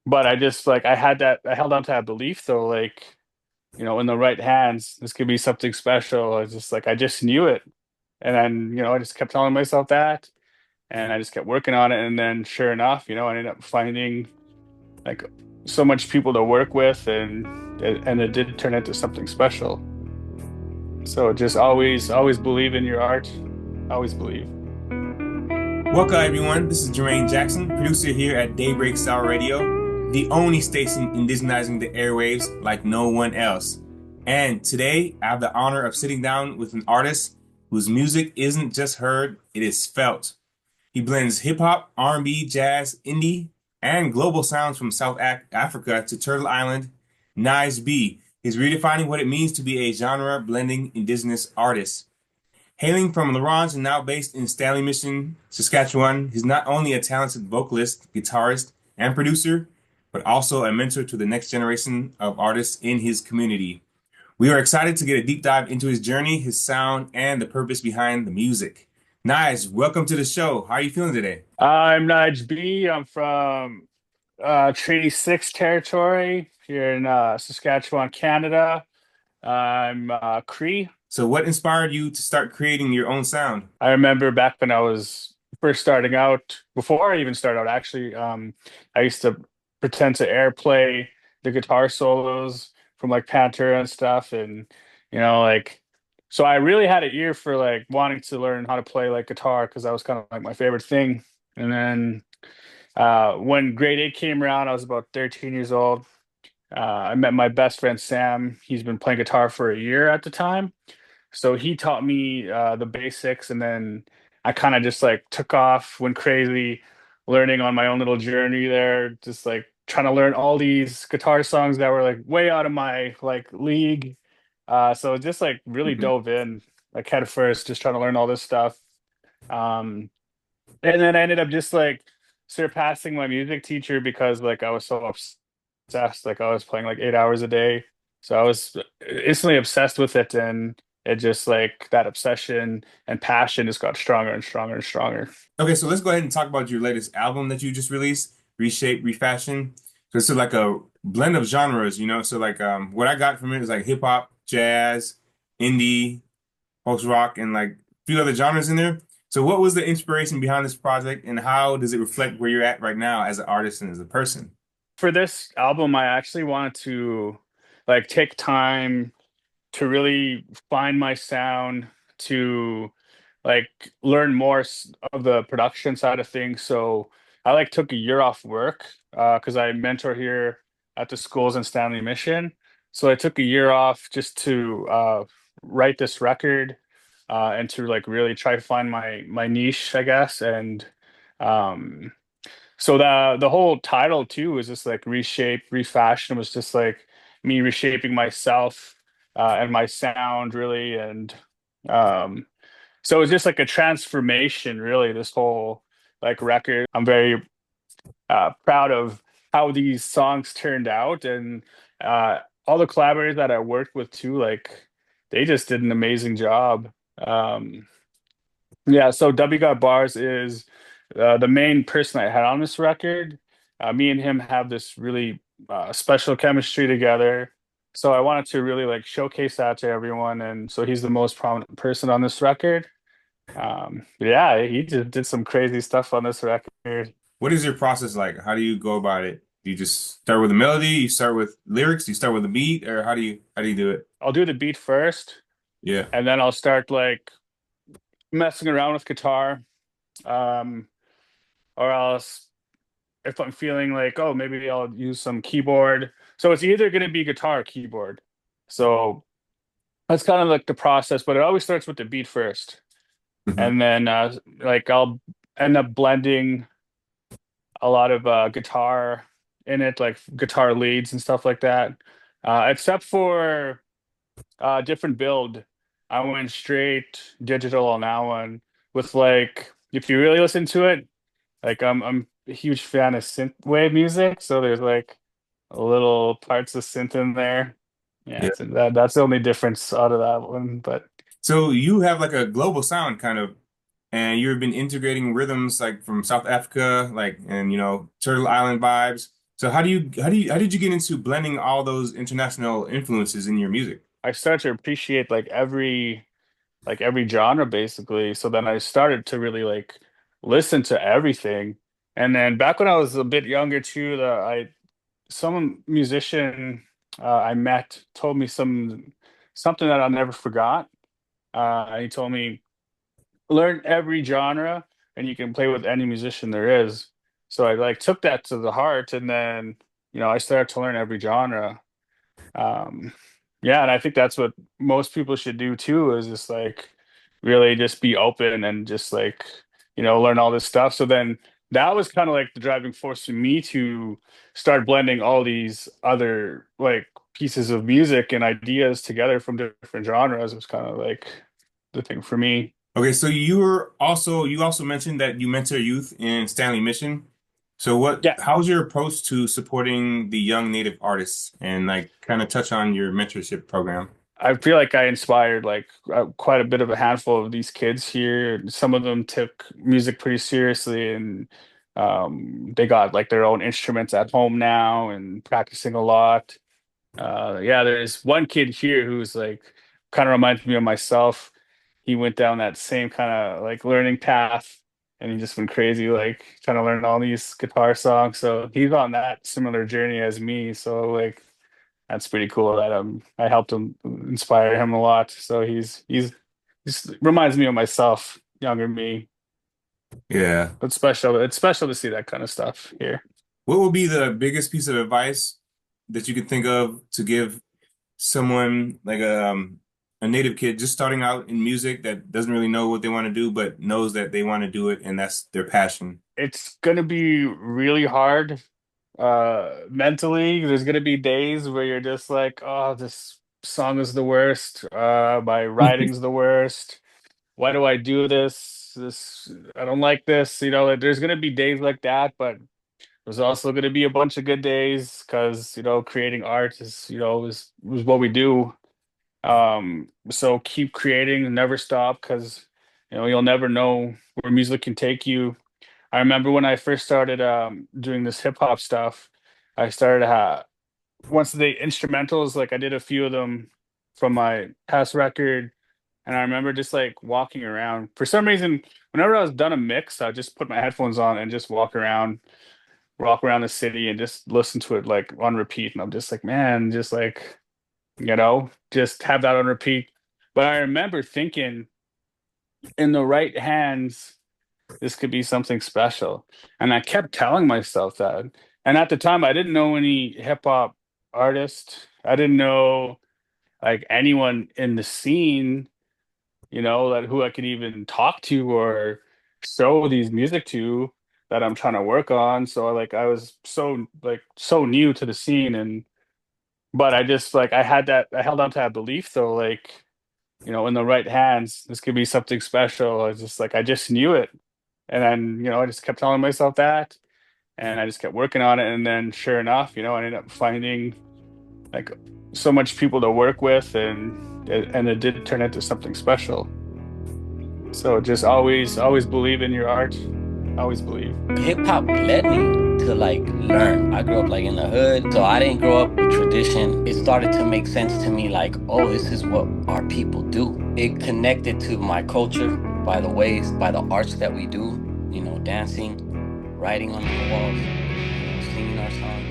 But I just like I held on to that belief though, like, in the right hands, this could be something special. I just like I just knew it. And then, I just kept telling myself that and I just kept working on it. And then sure enough, I ended up finding like so much people to work with and it did turn into something special. So just always believe in your art. Always believe. Welcome, everyone. This is Jermaine Jackson, producer here at Daybreak Star Radio, the only station indigenizing the airwaves like no one else. And today, I have the honor of sitting down with an artist whose music isn't just heard, it is felt. He blends hip hop, R&B, jazz, indie, and global sounds from South Africa to Turtle Island. Nige B is redefining what it means to be a genre blending indigenous artist. Hailing from Laurens and now based in Stanley Mission, Saskatchewan, he's not only a talented vocalist, guitarist, and producer, but also a mentor to the next generation of artists in his community. We are excited to get a deep dive into his journey, his sound, and the purpose behind the music. Nige, welcome to the show. How are you feeling today? I'm Nige B. I'm from Treaty 6 territory here in Saskatchewan, Canada. I'm Cree. So, what inspired you to start creating your own sound? I remember back when I was first starting out, before I even started out, actually, I used to pretend to airplay the guitar solos from like Pantera and stuff. And, like, so I really had an ear for like wanting to learn how to play like guitar because that was kind of like my favorite thing. And then when grade 8 came around, I was about 13 years old. I met my best friend Sam. He's been playing guitar for a year at the time. So he taught me the basics, and then I kind of just like took off, went crazy, learning on my own little journey there, just like trying to learn all these guitar songs that were like way out of my like league. So just like really Mhm. dove in like head first, just trying to learn all this stuff. Um, and then I ended up just like surpassing my music teacher because like I was so obsessed. Like I was playing like 8 hours a day. So I was instantly obsessed with it, and it just like that obsession and passion just got stronger and stronger and stronger. Okay, so let's go ahead and talk about your latest album that you just released, Reshape, Refashion. So it's like a blend of genres, you know. So like what I got from it is like hip hop, jazz, indie, post rock, and like a few other genres in there. So what was the inspiration behind this project and how does it reflect where you're at right now as an artist and as a person? For this album, I actually wanted to like take time to really find my sound, to like learn more of the production side of things. So I like took a year off work because I mentor here at the schools in Stanley Mission. So I took a year off just to write this record and to like really try to find my niche, I guess. And um, so the whole title too was just like reshape, refashion was just like me reshaping myself and my sound really, and um, so it's just like a transformation, really, this whole like record. I'm very proud of how these songs turned out, and all the collaborators that I worked with too, like they just did an amazing job. Um, yeah, so W Got Bars is the main person I had on this record. Me and him have this really special chemistry together. So I wanted to really like showcase that to everyone, and so he's the most prominent person on this record. Yeah, he just did some crazy stuff on this record. What is your process like? How do you go about it? Do you just start with a melody? You start with lyrics? You start with a beat? Or how do you do it? I'll do the beat first, Yeah. and then I'll start like messing around with guitar. Um, or else if I'm feeling like, oh, maybe I'll use some keyboard. So it's either going to be guitar or keyboard. So that's kind of like the process, but it always starts with the beat first. Mhm. And then like I'll end up blending a lot of guitar in it, like guitar leads and stuff like that. Except for different build, I went straight digital on that one with like if you really listen to it, like I'm a huge fan of synth wave music, so there's like a little parts of synth in there. Yeah, Yeah. it's that's the only difference out of that one. But So you have like a global sound kind of, and you've been integrating rhythms like from South Africa, like and Turtle Island vibes. So how did you get into blending all those international influences in your music? I started to appreciate like every genre basically. So then I started to really like listen to everything. And then back when I was a bit younger too, some musician I met told me something that I'll never forgot. He told me learn every genre and you can play with any musician there is. So I like took that to the heart, and then I started to learn every genre. Um, yeah, and I think that's what most people should do too, is just like really just be open and just like, learn all this stuff. So then that was kind of like the driving force for me to start blending all these other like pieces of music and ideas together from different genres. It was kind of like the thing for me. Okay, so you also mentioned that you mentor youth in Stanley Mission. So Yeah, how's your approach to supporting the young Native artists and like kind of touch on your mentorship program? I feel like I inspired like quite a bit of a handful of these kids here. Some of them took music pretty seriously, and they got like their own instruments at home now and practicing a lot. Yeah, there's one kid here who's like kind of reminds me of myself. He went down that same kind of like learning path, and he just went crazy, like trying to learn all these guitar songs. So he's on that similar journey as me. So like that's pretty cool that I helped him inspire him a lot. So he's reminds me of myself, younger me. Yeah. But special. It's special to see that kind of stuff here. What would be the biggest piece of advice that you could think of to give someone like a native kid just starting out in music that doesn't really know what they want to do, but knows that they want to do it and that's their passion? It's gonna be really hard mentally. There's gonna be days where you're just like, oh, this song is the worst. My writing's the worst. Why do I do this? I don't like this. Like, there's gonna be days like that, but there's also going to be a bunch of good days because, creating art is what we do. So keep creating, never stop because, you'll never know where music can take you. I remember when I first started doing this hip hop stuff, I started once the instrumentals, like I did a few of them from my past record. And I remember just like walking around. For some reason, whenever I was done a mix, I just put my headphones on and just walk around the city and just listen to it like on repeat. And I'm just like, man, just like, just have that on repeat. But I remember thinking in the right hands, this could be something special. And I kept telling myself that. And at the time, I didn't know any hip hop artist. I didn't know like anyone in the scene, that who I could even talk to or show these music to that I'm trying to work on. So like I was so new to the scene, and but I just like I held on to that belief though, like, in the right hands, this could be something special. I just knew it. And then, I just kept telling myself that, and I just kept working on it. And then sure enough, I ended up finding like so much people to work with, and it did turn into something special. So just always believe in your art. Always believe. Hip hop led me to like learn. I grew up like in the hood, so I didn't grow up with tradition. It started to make sense to me like, oh, this is what our people do. It connected to my culture by the ways, by the arts that we do, dancing, writing on the walls, singing our songs.